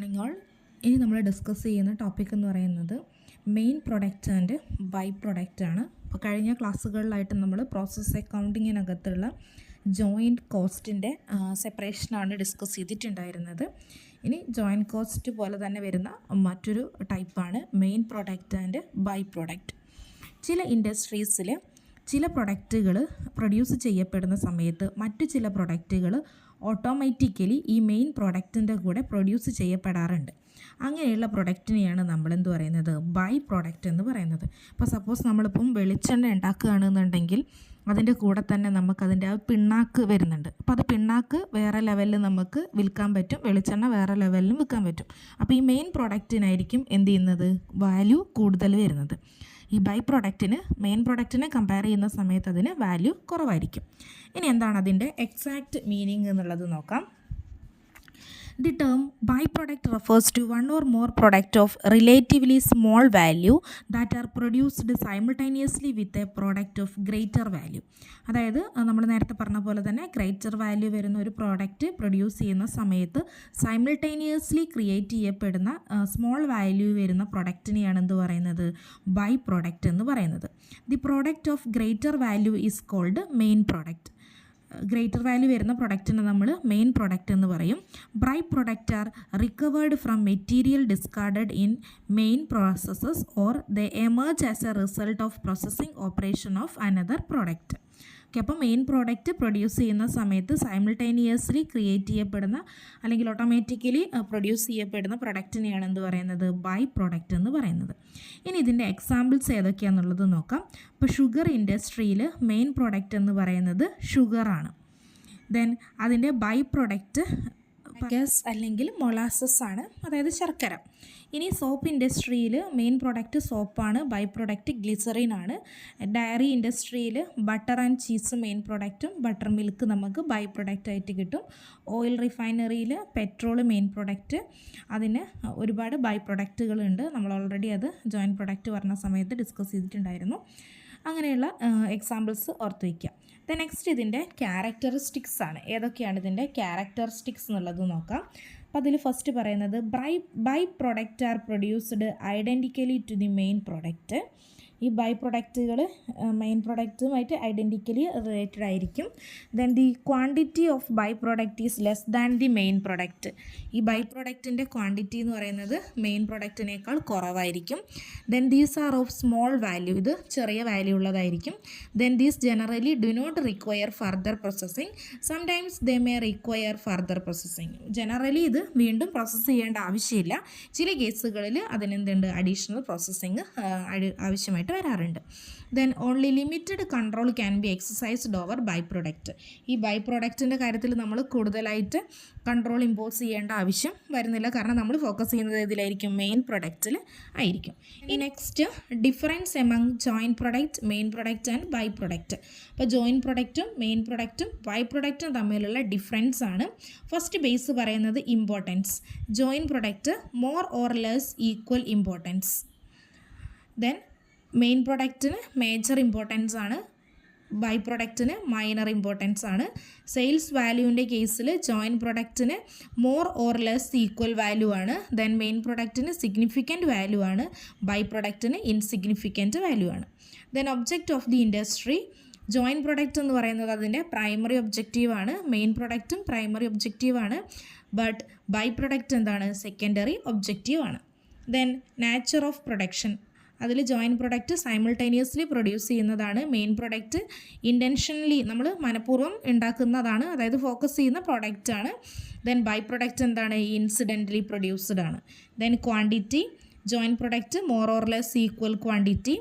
Morning all. ഇനി നമ്മൾ discuss ചെയ്യുന്ന ടോപ്പിക് എന്ന് പറയുന്നത് main product and by product ആണ്. അപ്പോൾ കഴിഞ്ഞ ക്ലാസ്സുകളിലായിട്ട് നമ്മൾ പ്രോസസ് അക്കൗണ്ടിങ്ങിനകത്തുള്ള ജോയിൻറ്റ് കോസ്റ്റിൻ്റെ സെപ്പറേഷനാണ് ഡിസ്കസ് ചെയ്തിട്ടുണ്ടായിരുന്നത്. ഇനി ജോയിൻറ്റ് കോസ്റ്റ് പോലെ തന്നെ വരുന്ന മറ്റൊരു ടൈപ്പാണ് main product and by product. ചില ഇൻഡസ്ട്രീസിൽ ചില പ്രൊഡക്റ്റുകൾ പ്രൊഡ്യൂസ് ചെയ്യപ്പെടുന്ന സമയത്ത് മറ്റു ചില പ്രൊഡക്റ്റുകൾ ഓട്ടോമാറ്റിക്കലി ഈ മെയിൻ പ്രൊഡക്റ്റിൻ്റെ കൂടെ പ്രൊഡ്യൂസ് ചെയ്യപ്പെടാറുണ്ട്. അങ്ങനെയുള്ള പ്രൊഡക്റ്റിനെയാണ് നമ്മളെന്ത് പറയുന്നത്, ബൈ പ്രൊഡക്റ്റ് എന്ന് പറയുന്നത്. ഇപ്പോൾ സപ്പോസ് നമ്മളിപ്പം വെളിച്ചെണ്ണ ഉണ്ടാക്കുകയാണെന്നുണ്ടെങ്കിൽ അതിൻ്റെ കൂടെ തന്നെ നമുക്കതിൻ്റെ ആ പിണ്ണാക്ക് വരുന്നുണ്ട്. അപ്പോൾ അത് പിണ്ണാക്ക് വേറെ ലെവലിൽ നമുക്ക് വിൽക്കാൻ പറ്റും, വെളിച്ചെണ്ണ വേറെ ലെവലിലും വിൽക്കാൻ പറ്റും. അപ്പോൾ ഈ മെയിൻ പ്രൊഡക്റ്റിനായിരിക്കും എന്ത് ചെയ്യുന്നത്, വാല്യൂ കൂടുതൽ വരുന്നത്. ഈ ബൈ പ്രൊഡക്റ്റിന് മെയിൻ പ്രൊഡക്റ്റിനെ കമ്പയർ ചെയ്യുന്ന സമയത്ത് അതിന് വാല്യൂ കുറവായിരിക്കും. ഇനി എന്താണ് അതിൻ്റെ എക്സാക്റ്റ് മീനിങ് എന്നുള്ളത് നോക്കാം. The term byproduct refers to one or more product of relatively small value that are produced simultaneously with a product of greater value. അതായത് നമ്മൾ നേരത്തെ പറഞ്ഞ പോലെ തന്നെ ഗ്രേറ്റർ വാല്യൂ വരുന്ന ഒരു പ്രോഡക്റ്റ് പ്രൊഡ്യൂസ് ചെയ്യുന്ന സമയത്ത് സൈമിൾട്ടേനിയസ്ലി ക്രിയേറ്റ് ചെയ്യപ്പെടുന്ന സ്മോൾ വാല്യൂ വരുന്ന പ്രൊഡക്റ്റിനെയാണ് എന്ത് പറയുന്നത്, ബൈ പ്രൊഡക്റ്റ് എന്ന് പറയുന്നത്. The product of greater value is called main product. Greater value വരുന്ന പ്രൊഡക്റ്റിന് നമ്മൾ മെയിൻ പ്രൊഡക്റ്റ് എന്ന് പറയും. By product are recovered from material discarded in main processes or the emerge as a result of processing operation of another product. Okay, അപ്പോൾ main product produce ചെയ്യുന്ന സമയത്ത് simultaneously create ചെയ്യപ്പെടുന്ന അല്ലെങ്കിൽ ഓട്ടോമാറ്റിക്കലി പ്രൊഡ്യൂസ് ചെയ്യപ്പെടുന്ന പ്രൊഡക്റ്റിനെയാണ് എന്ത് പറയുന്നത്, ബൈ പ്രൊഡക്റ്റ് എന്ന് പറയുന്നത്. ഇനി ഇതിൻ്റെ എക്സാമ്പിൾസ് ഏതൊക്കെയാണെന്നുള്ളത് നോക്കാം. ഇപ്പോൾ ഷുഗർ ഇൻഡസ്ട്രിയിൽ മെയിൻ പ്രൊഡക്റ്റ് എന്ന് പറയുന്നത് ഷുഗറാണ്. ദെൻ അതിൻ്റെ ബൈ പ്രൊഡക്റ്റ് ഗ്യാസ് അല്ലെങ്കിൽ മൊളാസസ് ആണ്, അതായത് ശർക്കര. ഇനി സോപ്പ് ഇൻഡസ്ട്രിയിൽ മെയിൻ പ്രൊഡക്റ്റ് സോപ്പാണ്, ബൈ പ്രൊഡക്റ്റ് ഗ്ലിസറിൻ ആണ്. ഡയറി ഇൻഡസ്ട്രിയിൽ ബട്ടർ ആൻഡ് ചീസ് മെയിൻ പ്രൊഡക്റ്റും ബട്ടർ മിൽക്ക് നമുക്ക് ബൈ പ്രൊഡക്റ്റ് ആയിട്ട് കിട്ടും. ഓയിൽ റിഫൈനറിയിൽ പെട്രോൾ മെയിൻ പ്രൊഡക്റ്റ്, അതിന് ഒരുപാട് ബൈ പ്രൊഡക്റ്റുകളുണ്ട്. നമ്മൾ ഓൾറെഡി അത് ജോയിൻറ്റ് പ്രൊഡക്റ്റ് പറഞ്ഞ സമയത്ത് ഡിസ്കസ് ചെയ്തിട്ടുണ്ടായിരുന്നു. അങ്ങനെയുള്ള എക്സാമ്പിൾസ് ഓർത്ത് വയ്ക്കുക. നെക്സ്റ്റ് ഇതിൻ്റെ ക്യാരക്ടറിസ്റ്റിക്സ് ആണ്. ഏതൊക്കെയാണ് ഇതിൻ്റെ ക്യാരക്ടറിസ്റ്റിക്സ് എന്നുള്ളത് നോക്കാം. അപ്പോൾ അതിൽ ഫസ്റ്റ് പറയുന്നത് by product are produced identically to the main product. ഈ ബൈ പ്രൊഡക്റ്റുകൾ മെയിൻ പ്രൊഡക്റ്റുമായിട്ട് ഐഡൻറ്റിക്കലി റിലേറ്റഡ് ആയിരിക്കും. Then the quantity of by product is less than the main product. ഈ ബൈ പ്രൊഡക്റ്റിൻ്റെ ക്വാണ്ടിറ്റി എന്ന് പറയുന്നത് മെയിൻ പ്രൊഡക്റ്റിനേക്കാൾ കുറവായിരിക്കും. Then these are of small value, ഇത് ചെറിയ വാല്യൂ ഉള്ളതായിരിക്കും. Then these generally do not require further processing, sometimes they may require further processing. Generally ഇത് വീണ്ടും പ്രോസസ്സ് ചെയ്യേണ്ട ആവശ്യമില്ല. ചില കേസുകളിൽ അതിനെന്തുണ്ട്, അഡീഷണൽ പ്രോസസ്സിങ് ആവശ്യമായിട്ട് വരാറുണ്ട്. Then only limited control can be exercised over by product. ഈ ബൈ പ്രൊഡക്റ്റിൻ്റെ കാര്യത്തിൽ നമ്മൾ കൂടുതലായിട്ട് കൺട്രോൾ ഇമ്പോസ് ചെയ്യേണ്ട ആവശ്യം വരുന്നില്ല, കാരണം നമ്മൾ ഫോക്കസ് ചെയ്യുന്നത് ഇതിലായിരിക്കും, മെയിൻ പ്രൊഡക്റ്റിൽ ആയിരിക്കും. ഈ next difference among joint product, main product and by product. അപ്പോൾ ജോയിൻറ്റ് പ്രൊഡക്റ്റും മെയിൻ പ്രൊഡക്റ്റും ബൈ പ്രൊഡക്റ്റും തമ്മിലുള്ള ഡിഫറൻസ് ആണ്. ഫസ്റ്റ് ബേസ് പറയുന്നത് importance. Joint product more or less equal importance. Then main പ്രൊഡക്റ്റിന് മേജർ ഇമ്പോർട്ടൻസ് ആണ്, ബൈ പ്രൊഡക്റ്റിന് മൈനർ ഇമ്പോർട്ടൻസ് ആണ്. സെയിൽസ് വാല്യൂവിൻ്റെ കേസിൽ ജോയിൻറ്റ് പ്രൊഡക്റ്റിന് more or less equal value ആണ്. ദെൻ മെയിൻ പ്രൊഡക്റ്റിന് സിഗ്നിഫിക്കൻറ്റ് വാല്യൂ ആണ്, ബൈ പ്രൊഡക്റ്റിന് ഇൻസിഗ്നിഫിക്കൻറ്റ് വാല്യൂ ആണ്. Then object of the industry. Joint product എന്ന് പറയുന്നത് അതിൻ്റെ പ്രൈമറി ഒബ്ജക്റ്റീവാണ്, മെയിൻ പ്രൊഡക്റ്റും പ്രൈമറി ഒബ്ജക്റ്റീവാണ്. ബട്ട് ബൈ പ്രൊഡക്റ്റ് എന്താണ്, സെക്കൻഡറി ഒബ്ജക്റ്റീവാണ്. Then nature of production. അതിൽ ജോയിൻറ്റ് പ്രൊഡക്റ്റ് സൈമിൾട്ടേനിയസ്ലി പ്രൊഡ്യൂസ് ചെയ്യുന്നതാണ്, മെയിൻ പ്രൊഡക്റ്റ് ഇൻറ്റൻഷനലി നമ്മൾ മനഃപൂർവ്വം ഉണ്ടാക്കുന്നതാണ്, അതായത് ഫോക്കസ് ചെയ്യുന്ന പ്രൊഡക്റ്റാണ്. ദെൻ ബൈ പ്രൊഡക്റ്റ് എന്താണ്, ഇൻസിഡൻ്റലി പ്രൊഡ്യൂസ്ഡ് ആണ്. Then quantity. Joint product more or less equal quantity.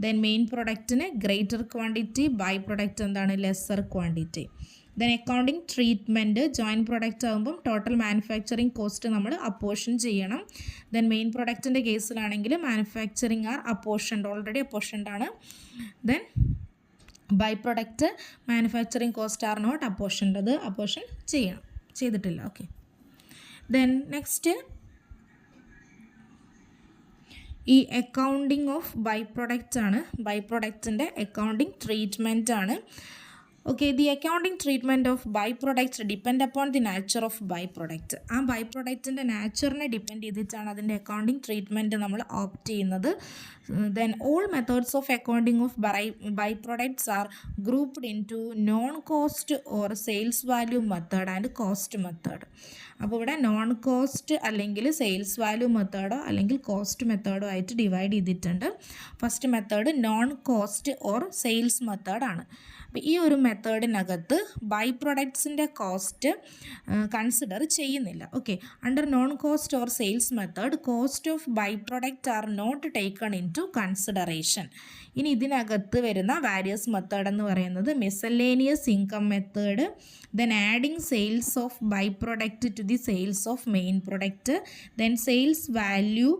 Then main പ്രൊഡക്റ്റിന് ഗ്രേറ്റർ ക്വാണ്ടിറ്റി, ബൈ പ്രൊഡക്റ്റ് എന്താണ്, lesser quantity. Then accounting treatment. Joint product ആകുമ്പം ടോട്ടൽ മാനുഫാക്ചറിങ് കോസ്റ്റ് നമ്മൾ apportion ചെയ്യണം. Then main പ്രൊഡക്റ്റിൻ്റെ കേസിലാണെങ്കിൽ manufacturing are apportioned, already apportioned ആണ്. Then by product manufacturing cost are not apportioned, അത് apportion ചെയ്തിട്ടില്ല. Okay. Then next ഈ അക്കൗണ്ടിങ് ഓഫ് ബൈ പ്രൊഡക്റ്റ് ആണ്. ബൈ പ്രൊഡക്റ്റിൻ്റെ അക്കൗണ്ടിങ് ട്രീറ്റ്മെൻറ്റ് ആണ്. Okay, the accounting treatment of by products depend upon the nature of by product. ആ by പ്രൊഡക്റ്റിൻ്റെ നാച്ചറിനെ depend ചെയ്തിട്ടാണ് അതിൻ്റെ അക്കൗണ്ടിങ് ട്രീറ്റ്മെൻറ്റ് നമ്മൾ ഓപ്റ്റ് ചെയ്യുന്നത്. Then all methods of accounting of by products are grouped into non cost or sales value method and cost method. അപ്പോൾ ഇവിടെ non cost അല്ലെങ്കിൽ സെയിൽസ് വാല്യൂ മെത്തേഡോ അല്ലെങ്കിൽ കോസ്റ്റ് മെത്തേഡോ ആയിട്ട് ഡിവൈഡ് ചെയ്തിട്ടുണ്ട്. First method non cost or സെയിൽസ് മെത്തേഡാണ്. അപ്പോൾ ഈ ഒരു മെത്തേഡിനകത്ത് ബൈ പ്രൊഡക്ട്സിൻ്റെ കോസ്റ്റ് കൺസിഡർ ചെയ്യുന്നില്ല. Okay, under non cost or sales method cost of by product are not taken into consideration. ഇനി ഇതിനകത്ത് വരുന്ന വാരിയസ് മെത്തേഡ് എന്ന് പറയുന്നത് miscellaneous income method, then adding sales of by product to the sales of main product, then sales value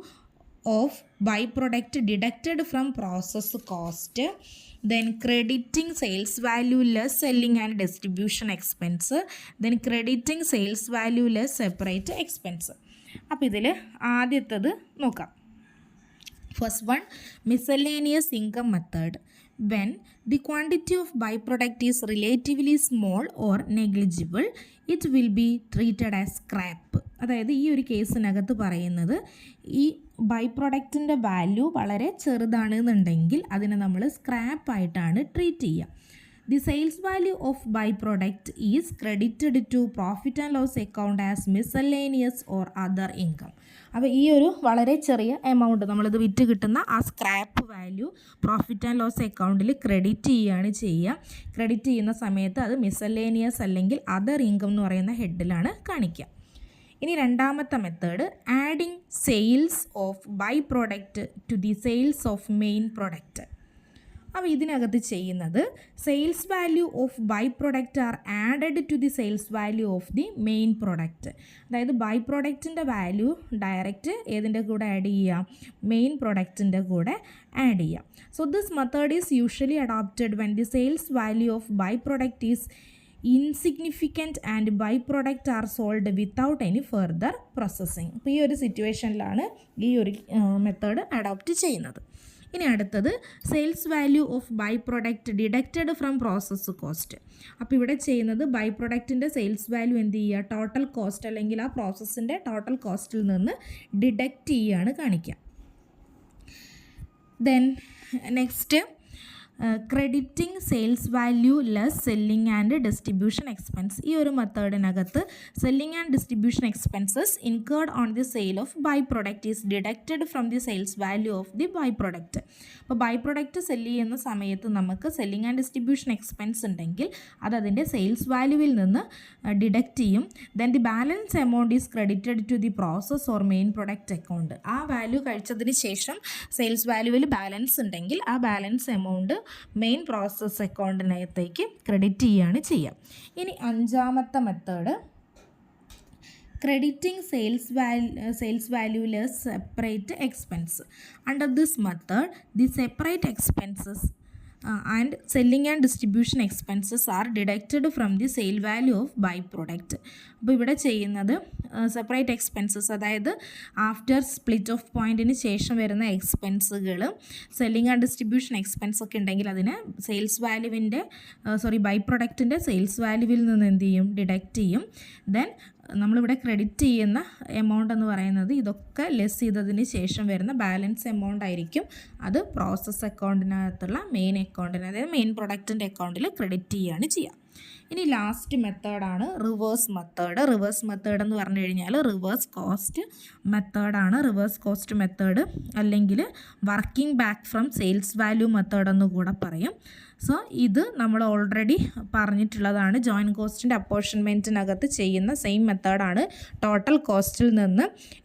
of by product deducted from process cost, then crediting sales value less selling and distribution expense, then crediting sales value less separate expense. അപ്പോൾ ഇതിൽ ആദ്യത്തത് നോക്കാം. First one, miscellaneous income method. When the quantity of byproduct is relatively small or negligible, it will be treated as scrap. അതായത് ഈ ഒരു കേസിനകത്ത് പറയുന്നത് ഈ by പ്രൊഡക്റ്റിൻ്റെ വാല്യൂ വളരെ ചെറുതാണെന്നുണ്ടെങ്കിൽ അതിനെ നമ്മൾ സ്ക്രാപ്പായിട്ടാണ് ട്രീറ്റ് ചെയ്യുക. The sales value of by product is credited to profit and loss account as miscellaneous or other income. അപ്പോൾ ഈ ഒരു വളരെ ചെറിയ എമൗണ്ട് നമ്മളിത് വിറ്റ് കിട്ടുന്ന ആ scrap value profit and loss അക്കൗണ്ടിൽ ക്രെഡിറ്റ് ചെയ്യുകയാണ് ചെയ്യുക. ക്രെഡിറ്റ് ചെയ്യുന്ന സമയത്ത് അത് മിസലേനിയസ് അല്ലെങ്കിൽ അതർ ഇൻകം എന്ന് പറയുന്ന ഹെഡിലാണ് കാണിക്കുക. ഇനി രണ്ടാമത്തെ method, adding sales of by product to the sales of main product. അപ്പോൾ ഇതിനകത്ത് ചെയ്യുന്നത് sales value of by product are added to the sales value of the main product. അതായത് ബൈ പ്രൊഡക്റ്റിൻ്റെ വാല്യൂ ഡയറക്റ്റ് ഏതിൻ്റെ കൂടെ ആഡ് ചെയ്യുക, മെയിൻ പ്രൊഡക്റ്റിൻ്റെ കൂടെ ആഡ് ചെയ്യുക. So this method is usually adopted when the sales value of by product is insignificant and by product are sold without any further processing. അപ്പോൾ ഈ ഒരു സിറ്റുവേഷനിലാണ് ഈ ഒരു മെത്തേഡ് അഡോപ്റ്റ് ചെയ്യുന്നത്. ഇനി അടുത്തത് sales value of by product deducted from process cost. അപ്പോൾ ഇവിടെ ചെയ്യുന്നത് ബൈ പ്രൊഡക്റ്റിൻ്റെ സെയിൽസ് വാല്യൂ എന്ത് ചെയ്യുക, ടോട്ടൽ കോസ്റ്റ് അല്ലെങ്കിൽ ആ പ്രോസസ്സിൻ്റെ ടോട്ടൽ കോസ്റ്റിൽ നിന്ന് ഡിഡക്റ്റ് ചെയ്യുകയാണ് കാണിക്കുക. Then next, crediting sales value less selling and distribution expense. ഈ ഒരു മെത്തേഡിനകത്ത് selling and distribution expenses incurred on the sale of by product is deducted from the sales value of the by product. അപ്പോൾ by product sell ചെയ്യുന്ന സമയത്ത് നമുക്ക് selling and distribution expense ഉണ്ടെങ്കിൽ അത് അതിൻ്റെ സെയിൽസ് വാല്യൂവിൽ നിന്ന് ഡിഡക്റ്റ് ചെയ്യും. Then the balance amount is credited to the process or main product account. ആ വാല്യൂ കഴിച്ചതിന് ശേഷം സെയിൽസ് വാല്യൂവിൽ ബാലൻസ് ഉണ്ടെങ്കിൽ ആ ബാലൻസ് എമൗണ്ട് മെയിൻ പ്രോസസ് അക്കൗണ്ടിനകത്തേക്ക് ക്രെഡിറ്റ് ചെയ്യുകയാണ് ചെയ്യുക. ഇനി അഞ്ചാമത്തെ method, crediting sales value less separate expense. Under this method, the separate expenses and selling and distribution expenses are deducted from the sale value of by product. അപ്പോൾ ഇവിടെ ചെയ്യുന്നത് separate expenses, അതായത് after split off പോയിൻറ്റിന് ശേഷം വരുന്ന എക്സ്പെൻസുകൾ, selling and distribution expense ഒക്കെ ഉണ്ടെങ്കിൽ അതിനെ സെയിൽസ് വാല്യൂവിൻ്റെ ബൈ പ്രൊഡക്റ്റിൻ്റെ സെയിൽസ് വാല്യൂവിൽ നിന്ന് എന്ത് ചെയ്യും, ഡിഡക്റ്റ് ചെയ്യും. ദെൻ നമ്മളിവിടെ ക്രെഡിറ്റ് ചെയ്യുന്ന എമൗണ്ട് എന്ന് പറയുന്നത് ഇതൊക്കെ ലെസ് ചെയ്തതിന് ശേഷം വരുന്ന ബാലൻസ് എമൗണ്ട് ആയിരിക്കും. അത് പ്രോസസ് അക്കൗണ്ടിനകത്തുള്ള മെയിൻ അക്കൗണ്ടിന്, അതായത് മെയിൻ പ്രൊഡക്റ്റിൻ്റെ അക്കൗണ്ടിൽ ക്രെഡിറ്റ് ചെയ്യുകയാണ് ചെയ്യുക. ഇനി ലാസ്റ്റ് മെത്തേഡാണ് റിവേഴ്സ് മെത്തേഡ്. റിവേഴ്സ് മെത്തേഡ് എന്ന് പറഞ്ഞു കഴിഞ്ഞാൽ റിവേഴ്സ് കോസ്റ്റ് മെത്തേഡാണ്. റിവേഴ്സ് കോസ്റ്റ് മെത്തേഡ് അല്ലെങ്കിൽ working back from sales value method എന്ന് കൂടെ പറയും. സോ ഇത് നമ്മൾ ഓൾറെഡി പറഞ്ഞിട്ടുള്ളതാണ്. ജോയിൻറ്റ് കോസ്റ്റിൻ്റെ അപ്പോർഷൻമെൻറ്റിനകത്ത് ചെയ്യുന്ന സെയിം മെത്തേഡാണ്. ടോട്ടൽ കോസ്റ്റിൽ നിന്ന്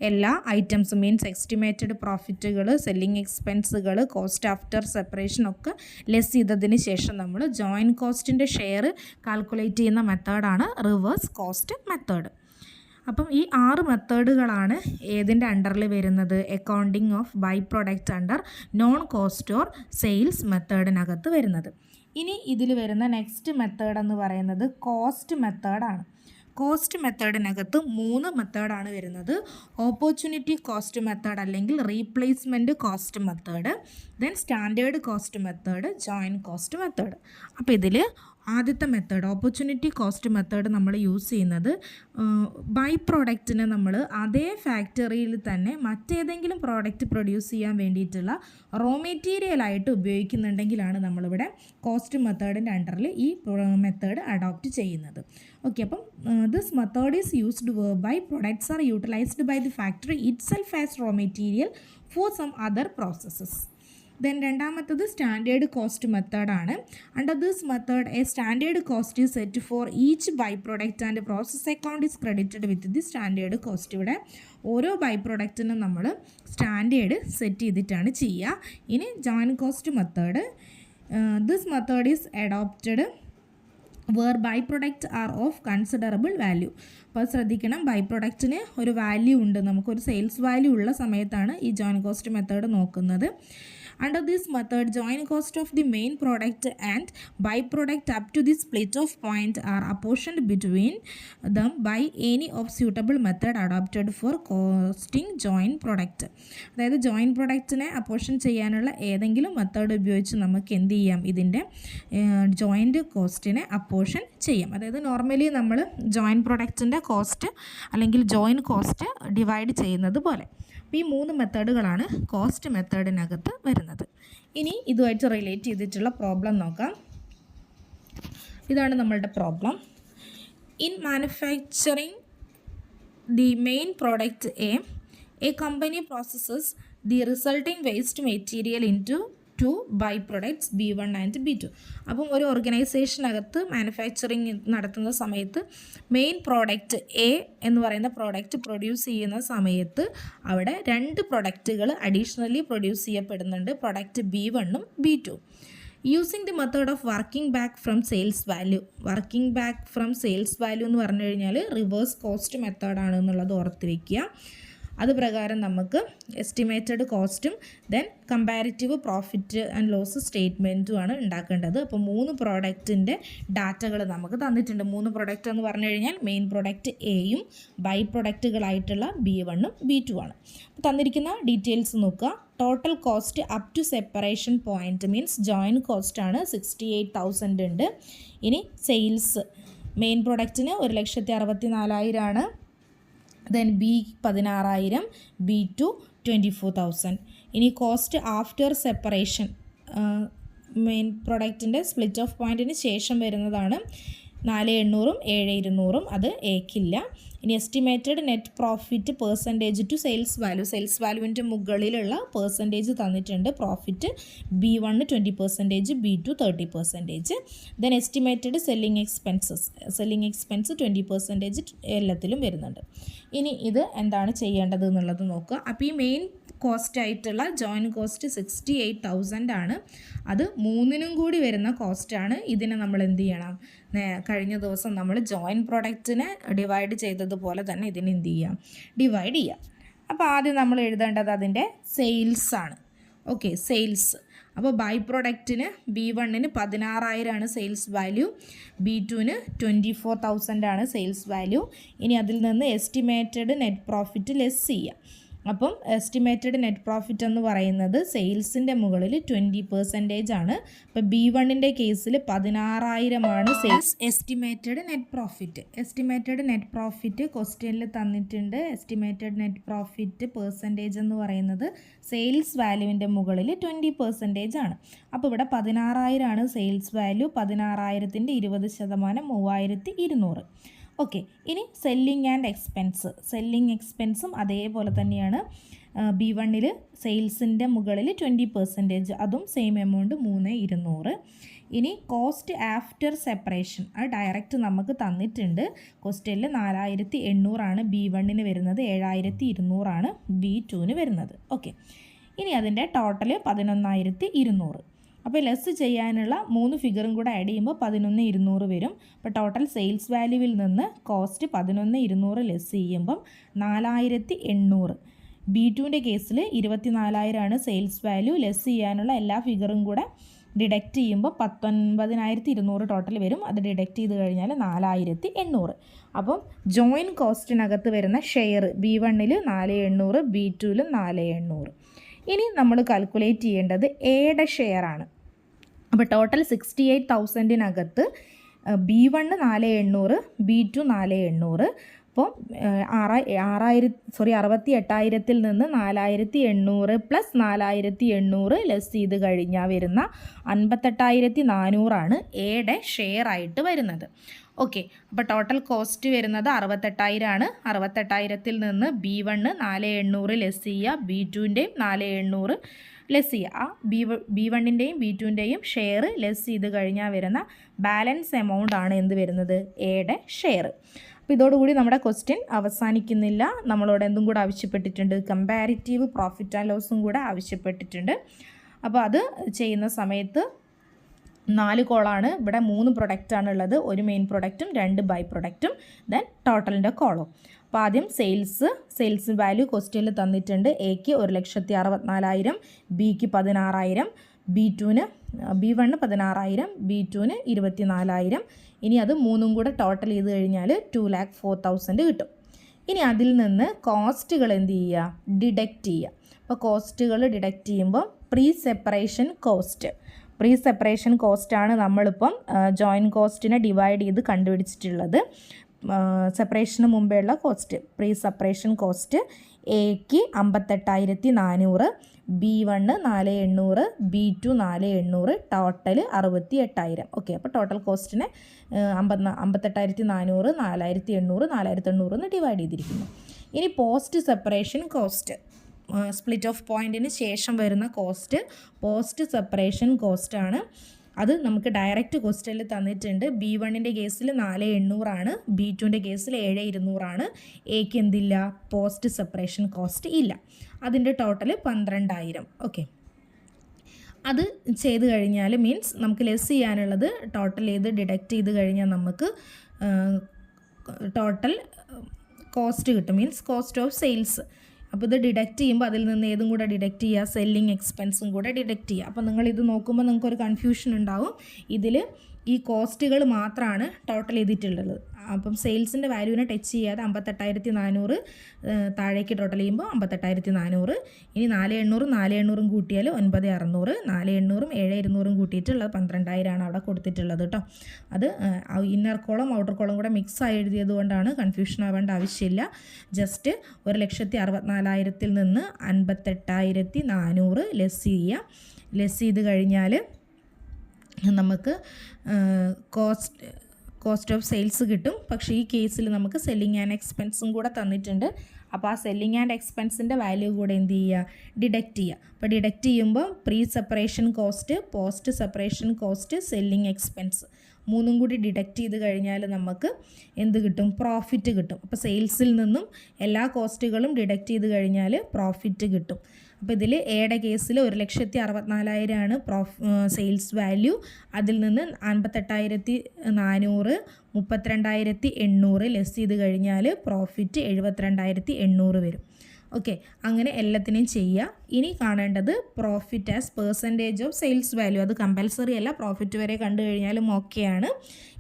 എല്ലാ ഐറ്റംസും മീൻസ് എസ്റ്റിമേറ്റഡ് പ്രോഫിറ്റുകൾ, സെല്ലിംഗ് എക്സ്പെൻസുകൾ, കോസ്റ്റ് ആഫ്റ്റർ സെപ്പറേഷൻ ഒക്കെ ലെസ് ചെയ്തതിന് ശേഷം നമ്മൾ ജോയിൻറ്റ് കോസ്റ്റിൻ്റെ ഷെയർ കാൽക്കുലേറ്റ് ചെയ്യുന്ന മെത്തേഡാണ് റിവേഴ്സ് കോസ്റ്റ് മെത്തേഡ്. അപ്പം ഈ 6 മെത്തേഡുകളാണ് ഏതിൻ്റെ അണ്ടറിൽ വരുന്നത്, accounting of by product under non cost or sales മെത്തേഡിനകത്ത് വരുന്നത്. ഇനി ഇതിൽ വരുന്ന നെക്സ്റ്റ് മെത്തേഡ് എന്ന് പറയുന്നത് കോസ്റ്റ് മെത്തേഡാണ്. കോസ്റ്റ് മെത്തേഡിനകത്ത് 3 മെത്തേഡാണ് വരുന്നത്. ഓപ്പർച്യൂണിറ്റി കോസ്റ്റ് മെത്തേഡ് അല്ലെങ്കിൽ replacement cost method, then standard cost method, joint cost method. അപ്പോൾ ഇതിൽ ആദ്യത്തെ മെത്തേഡ് ഓപ്പർച്യൂണിറ്റി കോസ്റ്റ് മെത്തേഡ് നമ്മൾ യൂസ് ചെയ്യുന്നത് ബൈ പ്രോഡക്റ്റിനെ നമ്മൾ അതേ ഫാക്ടറിയിൽ തന്നെ മറ്റേതെങ്കിലും പ്രോഡക്റ്റ് പ്രൊഡ്യൂസ് ചെയ്യാൻ വേണ്ടിയിട്ടുള്ള റോ മെറ്റീരിയലായിട്ട് ഉപയോഗിക്കുന്നുണ്ടെങ്കിലാണ് നമ്മളിവിടെ കോസ്റ്റ് മെത്തേഡിൻ്റെ അണ്ടറിൽ ഈ മെത്തേഡ് അഡോപ്റ്റ് ചെയ്യുന്നത്. ഓക്കെ, അപ്പം this method is used by products are utilised by the factory itself as raw material for some other processes. Then രണ്ടാമത്തത് സ്റ്റാൻഡേർഡ് കോസ്റ്റ് മെത്തേഡാണ്. Under this method a standard cost is set for each by product and process account is credited with the standard cost. ഇവിടെ ഓരോ by പ്രൊഡക്റ്റിനും നമ്മൾ standard set ചെയ്തിട്ടാണ് ചെയ്യുക. ഇനി joint cost method, this method is adopted where by product are of considerable value. അപ്പോൾ ശ്രദ്ധിക്കണം, by പ്രൊഡക്റ്റിന് ഒരു value ഉണ്ട്, നമുക്കൊരു സെയിൽസ് വാല്യൂ ഉള്ള സമയത്താണ് ഈ ജോയിൻറ്റ് കോസ്റ്റ് മെത്തേഡ് നോക്കുന്നത്. Under this method, joint cost of the main product and byproduct up to the split off point are apportioned between them by any of suitable method adopted for costing joint product. അതായത് joint പ്രൊഡക്റ്റിനെ apportion ചെയ്യാനുള്ള ഏതെങ്കിലും method ഉപയോഗിച്ച് നമുക്ക് എന്ത് ചെയ്യാം, ഇതിൻ്റെ joint കോസ്റ്റിനെ apportion ചെയ്യാം. അതായത് നോർമലി നമ്മൾ ജോയിൻറ്റ് പ്രൊഡക്റ്റിൻ്റെ കോസ്റ്റ് അല്ലെങ്കിൽ ജോയിൻറ്റ് കോസ്റ്റ് ഡിവൈഡ് ചെയ്യുന്നത് പോലെ. അപ്പോൾ ഈ 3 മെത്തേഡുകളാണ് കോസ്റ്റ് മെത്തേഡിനകത്ത് വരുന്നത്. ഇനി ഇതുമായിട്ട് റിലേറ്റ് ചെയ്തിട്ടുള്ള പ്രോബ്ലം നോക്കാം. ഇതാണ് നമ്മളുടെ പ്രോബ്ലം. In manufacturing the main product a company processes the resulting waste material into by products B1 and B2. അപ്പം ഒരു ഓർഗനൈസേഷനകത്ത് മാനുഫാക്ചറിങ് നടത്തുന്ന സമയത്ത് മെയിൻ പ്രോഡക്റ്റ് എ എന്ന് പറയുന്ന പ്രോഡക്റ്റ് പ്രൊഡ്യൂസ് ചെയ്യുന്ന സമയത്ത് അവിടെ 2 പ്രൊഡക്റ്റുകൾ അഡീഷണലി പ്രൊഡ്യൂസ് ചെയ്യപ്പെടുന്നുണ്ട്, പ്രൊഡക്റ്റ് B1ഉം B2. Using the method of working back from sales value. Working back from sales value എന്ന് പറഞ്ഞു കഴിഞ്ഞാൽ റിവേഴ്സ് കോസ്റ്റ് മെത്തേഡാണ് എന്നുള്ളത് ഓർത്ത് വയ്ക്കുക. അത് പ്രകാരം നമുക്ക് എസ്റ്റിമേറ്റഡ് കോസ്റ്റും then comparative profit and loss സ്റ്റേറ്റ്മെൻറ്റുമാണ് ഉണ്ടാക്കേണ്ടത്. അപ്പോൾ 3 പ്രോഡക്റ്റിൻ്റെ ഡാറ്റകൾ നമുക്ക് തന്നിട്ടുണ്ട്. 3 പ്രോഡക്റ്റ് എന്ന് പറഞ്ഞു കഴിഞ്ഞാൽ മെയിൻ പ്രോഡക്റ്റ് എയും ബൈ പ്രൊഡക്റ്റുകളായിട്ടുള്ള B1ഉം B2 ആണ്. അപ്പോൾ തന്നിരിക്കുന്ന ഡീറ്റെയിൽസ് നോക്കുക. Total cost up to separation point means joint കോസ്റ്റാണ് 68,000 ഉണ്ട്. ഇനി സെയിൽസ് മെയിൻ പ്രൊഡക്റ്റിന് 1,64,000 ആണ്. Then B 16,000, B2 24,000. ഇനി കോസ്റ്റ് ആഫ്റ്റർ സെപ്പറേഷൻ മെയിൻ പ്രൊഡക്റ്റിൻ്റെ സ്പ്ലിറ്റ് ഓഫ് പോയിൻറ്റിന് ശേഷം വരുന്നതാണ് 4,800ഉം 7,200ഉം, അത് ഏക്കില്ല. ഇനി estimated net profit percentage to sales value, sales വാല്യൂവിൻ്റെ മുകളിലുള്ള പെർസെൻറ്റേജ് തന്നിട്ടുണ്ട്. Profit B1 20%, B2 30%. Then estimated selling expense 20% എല്ലാത്തിലും വരുന്നുണ്ട്. ഇനി ഇത് എന്താണ് ചെയ്യേണ്ടത് എന്നുള്ളത് നോക്കുക. അപ്പോൾ ഈ മെയിൻ കോസ്റ്റ് ആയിട്ടുള്ള ജോയിൻറ്റ് കോസ്റ്റ് 68,000 ആണ്. അത് 3നും കൂടി വരുന്ന കോസ്റ്റാണ്. ഇതിനെ നമ്മൾ എന്ത് ചെയ്യണം, കഴിഞ്ഞ ദിവസം നമ്മൾ ജോയിൻറ്റ് പ്രൊഡക്റ്റിനെ ഡിവൈഡ് ചെയ്തതുപോലെ തന്നെ ഇതിനെ എന്ത് ചെയ്യാം, ഡിവൈഡ് ചെയ്യാം. അപ്പോൾ ആദ്യം നമ്മൾ എഴുതേണ്ടത് അതിൻ്റെ സെയിൽസ് ആണ്. Okay, sales. അപ്പോൾ ബൈ പ്രൊഡക്റ്റിന് B1ന് 16,000 ആണ് സെയിൽസ് വാല്യൂ, B2ന് 24,000 ആണ് സെയിൽസ് വാല്യൂ. ഇനി അതിൽ നിന്ന് എസ്റ്റിമേറ്റഡ് നെറ്റ് പ്രോഫിറ്റ് ലെസ് ചെയ്യുക. അപ്പം എസ്റ്റിമേറ്റഡ് നെറ്റ് പ്രോഫിറ്റ് എന്ന് പറയുന്നത് സെയിൽസിൻ്റെ മുകളിൽ 20% ആണ്. അപ്പോൾ B1ൻ്റെ കേസിൽ 16,000 ആണ് സെയിൽസ് എസ്റ്റിമേറ്റഡ് നെറ്റ് പ്രോഫിറ്റ് ക്വസ്റ്റ്യനിൽ തന്നിട്ടുണ്ട്. എസ്റ്റിമേറ്റഡ് നെറ്റ് പ്രോഫിറ്റ് പെർസെൻറ്റേജ് എന്ന് പറയുന്നത് സെയിൽസ് വാല്യൂവിൻ്റെ മുകളിൽ 20% ആണ്. അപ്പോൾ ഇവിടെ 16,000 ആണ് സെയിൽസ് വാല്യൂ. 16,000ൻ്റെ 20% 3,200. ഓക്കെ, ഇനി സെല്ലിംഗ് ആൻഡ് എക്സ്പെൻസും അതേപോലെ തന്നെയാണ്. B1ൽ സെയിൽസിൻ്റെ മുകളിൽ 20%, അതും സെയിം എമൗണ്ട് 3,200. ഇനി കോസ്റ്റ് ആഫ്റ്റർ സെപ്പറേഷൻ അത് ഡയറക്റ്റ് നമുക്ക് തന്നിട്ടുണ്ട്. ക്വസ്റ്റ്യനിൽ 4,800 ആണ് B1ന് വരുന്നത്, 7,200 ആണ് B2ന് വരുന്നത്. ഓക്കെ, ഇനി അതിൻ്റെ ടോട്ടൽ 11,200. അപ്പോൾ ലെസ് ചെയ്യാനുള്ള 3 ഫിഗറും കൂടെ ആഡ് ചെയ്യുമ്പോൾ 11,200 വരും. അപ്പോൾ ടോട്ടൽ സെയിൽസ് വാല്യൂവിൽ നിന്ന് കോസ്റ്റ് 11,200 ലെസ് ചെയ്യുമ്പം 4,800. B2ൻ്റെ കേസിൽ 24,000 ആണ് സെയിൽസ് വാല്യൂ. ലെസ് ചെയ്യാനുള്ള എല്ലാ ഫിഗറും കൂടെ ഡിഡക്റ്റ് ചെയ്യുമ്പോൾ 19,200 ടോട്ടൽ വരും. അത് ഡിഡക്റ്റ് ചെയ്ത് കഴിഞ്ഞാൽ 4,800. അപ്പം ജോയിൻറ്റ് കോസ്റ്റിനകത്ത് വരുന്ന ഷെയർ B1ൽ 4,800, B2ലും 4,800. ഇനി നമ്മൾ കാൽക്കുലേറ്റ് ചെയ്യേണ്ടത് എയുടെ ഷെയർ ആണ്. അപ്പോൾ ടോട്ടൽ 68,000-നകത്ത് B1 4800, B2 4800. അപ്പോൾ 68,000-ൽ നിന്ന് 4,800 പ്ലസ് 4,800 ലെസ് ചെയ്ത് കഴിഞ്ഞാൽ വരുന്ന 58,400 എയുടെ ഷെയർ ആയിട്ട് വരുന്നത്. ഓക്കെ, അപ്പോൾ ടോട്ടൽ കോസ്റ്റ് വരുന്നത് 68,000 ആണ്. 68,000-ൽ നിന്ന് B1 4800 ലെസ് ചെയ്യുക, B2-ൻ്റെയും 4800 ലെസ് ചെയ്യുക. ആ B1-ൻ്റെയും B2-ൻ്റെയും ഷെയർ ലെസ് ചെയ്ത് കഴിഞ്ഞാൽ വരുന്ന ബാലൻസ് എമൗണ്ട് ആണ് എന്ത് വരുന്നത്, എയുടെ ഷെയർ. അപ്പോൾ ഇതോടുകൂടി നമ്മുടെ ക്വസ്റ്റ്യൻ അവസാനിക്കുന്നില്ല. നമ്മളോട് എന്തും കൂടെ ആവശ്യപ്പെട്ടിട്ടുണ്ട്, കമ്പാരിറ്റീവ് പ്രോഫിറ്റ് ആൻഡ് ലോസും കൂടെ ആവശ്യപ്പെട്ടിട്ടുണ്ട്. അപ്പോൾ അത് ചെയ്യുന്ന സമയത്ത് 4 കോളാണ്. ഇവിടെ 3 പ്രൊഡക്റ്റാണ് ഉള്ളത്, ഒരു മെയിൻ പ്രൊഡക്റ്റും 2 ബൈ പ്രൊഡക്റ്റും, ദെൻ ടോട്ടലിൻ്റെ കോളം. അപ്പോൾ ആദ്യം സെയിൽസ് വാല്യൂ ക്വസ്റ്റ്യനിൽ തന്നിട്ടുണ്ട്. എക്ക് 1,64,000, ബിക്ക് 16,000, B1 16,000, B2 24,000. ഇനി അത് 3 കൂടെ ടോട്ടൽ ചെയ്ത് കഴിഞ്ഞാൽ 2,04,000 കിട്ടും. ഇനി അതിൽ നിന്ന് കോസ്റ്റുകൾ എന്ത് ചെയ്യുക, ഡിഡക്റ്റ് ചെയ്യുക. അപ്പോൾ കോസ്റ്റുകൾ ഡിഡക്റ്റ് ചെയ്യുമ്പോൾ പ്രീ സെപ്പറേഷൻ കോസ്റ്റാണ് നമ്മളിപ്പം ജോയിൻറ്റ് കോസ്റ്റിനെ ഡിവൈഡ് ചെയ്ത് കണ്ടുപിടിച്ചിട്ടുള്ളത്. സെപ്പറേഷന് മുമ്പേ ഉള്ള കോസ്റ്റ്, പ്രീ സെപ്പറേഷൻ കോസ്റ്റ് എക്ക് 58,400, B1 4800, B2 4800, ടോട്ടൽ 68,000. ഓക്കെ, അപ്പോൾ ടോട്ടൽ കോസ്റ്റിനെ 58,400, 4,800, 4,800 എന്ന് ഡിവൈഡ് ചെയ്തിരിക്കുന്നു. ഇനി post separation cost, split off പോയിൻറ്റിന് ശേഷം വരുന്ന കോസ്റ്റ് പോസ്റ്റ് സെപ്പറേഷൻ കോസ്റ്റാണ്. അത് നമുക്ക് ഡയറക്റ്റ് ക്വസ്റ്റ്യനിൽ തന്നിട്ടുണ്ട്. B1-ൻ്റെ കേസിൽ 4,800 ആണ്, B2-ൻ്റെ കേസിൽ 7,200 ആണ്. എക്ക് എന്തില്ല, പോസ്റ്റ് സെപ്പറേഷൻ കോസ്റ്റ് ഇല്ല. അതിൻ്റെ ടോട്ടൽ 12,000. ഓക്കെ, അത് ചെയ്ത് കഴിഞ്ഞാൽ മീൻസ് നമുക്ക് ലെസ് ചെയ്യാനുള്ളത് ടോട്ടൽ ചെയ്ത് ഡിഡക്റ്റ് ചെയ്ത് കഴിഞ്ഞാൽ നമുക്ക് ടോട്ടൽ കോസ്റ്റ് കിട്ടും, മീൻസ് കോസ്റ്റ് ഓഫ് സെയിൽസ്. അപ്പോൾ ഇത് ഡിഡക്റ്റ് ചെയ്യുമ്പോൾ അതിൽ നിന്ന് ഏതും കൂടെ ഡിഡക്റ്റ് ചെയ്യുക, സെല്ലിംഗ് എക്സ്പെൻസും കൂടെ ഡിഡക്റ്റ് ചെയ്യുക. അപ്പോൾ നിങ്ങളിത് നോക്കുമ്പോൾ നിങ്ങൾക്കൊരു കൺഫ്യൂഷൻ ഉണ്ടാവും. ഇതിൽ ഈ കോസ്റ്റുകൾ മാത്രമാണ് ടോട്ടൽ ചെയ്തിട്ടുള്ളത്. അപ്പം സെയിൽസിൻ്റെ വാല്യൂവിനെ ടച്ച് ചെയ്യാതെ 58,400 താഴേക്ക് ടോട്ടൽ ചെയ്യുമ്പോൾ 58,400. ഇനി 4,800 കൂട്ടിയാൽ 9,600, 4,800 7,200 കൂട്ടിയിട്ടുള്ളത് 12,000 അവിടെ കൊടുത്തിട്ടുള്ളത് കേട്ടോ. അത് ഇന്നർ കോളം ഔട്ടർ കോളം കൂടെ മിക്സ് ആയി എഴുതിയത് കൊണ്ടാണ്, കൺഫ്യൂഷൻ ആവേണ്ട ആവശ്യമില്ല. ജസ്റ്റ് 1,64,000-ൽ നിന്ന് 58,400 ലെസ് ചെയ്യുക. ലെസ് ചെയ്ത് കഴിഞ്ഞാൽ നമുക്ക് കോസ്റ്റ് ഓഫ് സെയിൽസ് കിട്ടും. പക്ഷേ ഈ കേസിൽ നമുക്ക് സെല്ലിംഗ് ആൻഡ് എക്സ്പെൻസും കൂടെ തന്നിട്ടുണ്ട്. അപ്പോൾ ആ സെല്ലിംഗ് ആൻഡ് എക്സ്പെൻസിൻ്റെ വാല്യൂ കൂടെ എന്ത് ചെയ്യുക, ഡിഡക്റ്റ് ചെയ്യുക. അപ്പോൾ ഡിഡക്റ്റ് ചെയ്യുമ്പോൾ pre separation cost, post separation cost, selling expense 3 കൂടി ഡിഡക്റ്റ് ചെയ്ത് കഴിഞ്ഞാൽ നമുക്ക് എന്ത് കിട്ടും, പ്രോഫിറ്റ് കിട്ടും. അപ്പോൾ സെയിൽസിൽ നിന്നും എല്ലാ കോസ്റ്റുകളും ഡിഡക്റ്റ് ചെയ്ത് കഴിഞ്ഞാൽ പ്രോഫിറ്റ് കിട്ടും. അപ്പോൾ ഇതിൽ എയുടെ കേസിൽ 1,64,000 ആണ് സെയിൽസ് വാല്യൂ. അതിൽ നിന്ന് 58,400, 32,800 ലെസ് ചെയ്ത് കഴിഞ്ഞാൽ പ്രോഫിറ്റ് 72,800 വരും. ഓക്കെ, അങ്ങനെ എല്ലാത്തിനെയും ചെയ്യുക. ഇനി കാണേണ്ടത് profit as percentage of sales value. അത് കമ്പൽസറി അല്ല, പ്രോഫിറ്റ് വരെ കണ്ടു കഴിഞ്ഞാലും ഓക്കെയാണ്.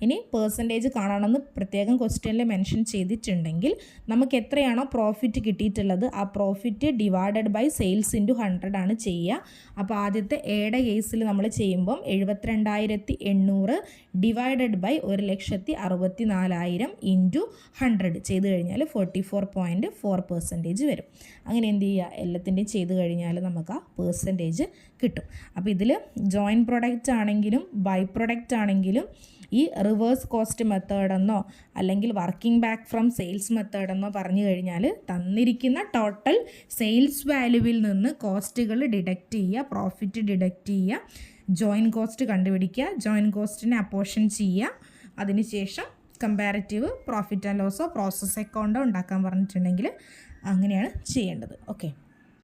ഇനി പെർസെൻറ്റേജ് കാണണമെന്ന് പ്രത്യേകം ക്വസ്റ്റ്യനിൽ മെൻഷൻ ചെയ്തിട്ടുണ്ടെങ്കിൽ നമുക്ക് എത്രയാണോ പ്രോഫിറ്റ് കിട്ടിയിട്ടുള്ളത് ആ profit divided by sales into 100 ആണ് ചെയ്യുക. അപ്പോൾ ആദ്യത്തെ എയുടെ കേസിൽ നമ്മൾ ചെയ്യുമ്പം 72,800 ഡിവൈഡഡ് ബൈ 1,64,000 ഇൻറ്റു 100 ചെയ്ത് കഴിഞ്ഞാൽ 44.4% വരും. അങ്ങനെ എന്ത് ചെയ്യുക, എല്ലാത്തിൻ്റെയും ചെയ്ത് കഴിഞ്ഞാൽ നമുക്ക് ആ പെർസെൻറ്റേജ് കിട്ടും. അപ്പോൾ ഇതിൽ ജോയിൻറ്റ് പ്രൊഡക്റ്റ് ആണെങ്കിലും ബൈ പ്രൊഡക്റ്റ് ആണെങ്കിലും ഈ റിവേഴ്സ് കോസ്റ്റ് മെത്തേഡെന്നോ അല്ലെങ്കിൽ വർക്കിംഗ് ബാക്ക് ഫ്രം സെയിൽസ് മെത്തേഡെന്നോ പറഞ്ഞു കഴിഞ്ഞാൽ തന്നിരിക്കുന്ന ടോട്ടൽ സെയിൽസ് വാല്യൂവിൽ നിന്ന് കോസ്റ്റുകൾ ഡിഡക്റ്റ് ചെയ്യുക, പ്രോഫിറ്റ് ഡിഡക്റ്റ് ചെയ്യുക, ജോയിൻറ്റ് കോസ്റ്റ് കണ്ടുപിടിക്കുക, ജോയിൻറ്റ് കോസ്റ്റിനെ അപ്പോർഷൻ ചെയ്യുക. അതിനുശേഷം കമ്പാരിറ്റീവ് പ്രോഫിറ്റ് ആൻഡ് ലോസോ പ്രോസസ് അക്കൗണ്ടോ ഉണ്ടാക്കാൻ പറഞ്ഞിട്ടുണ്ടെങ്കിൽ അങ്ങനെയാണ് ചെയ്യേണ്ടത്. ഓക്കെ.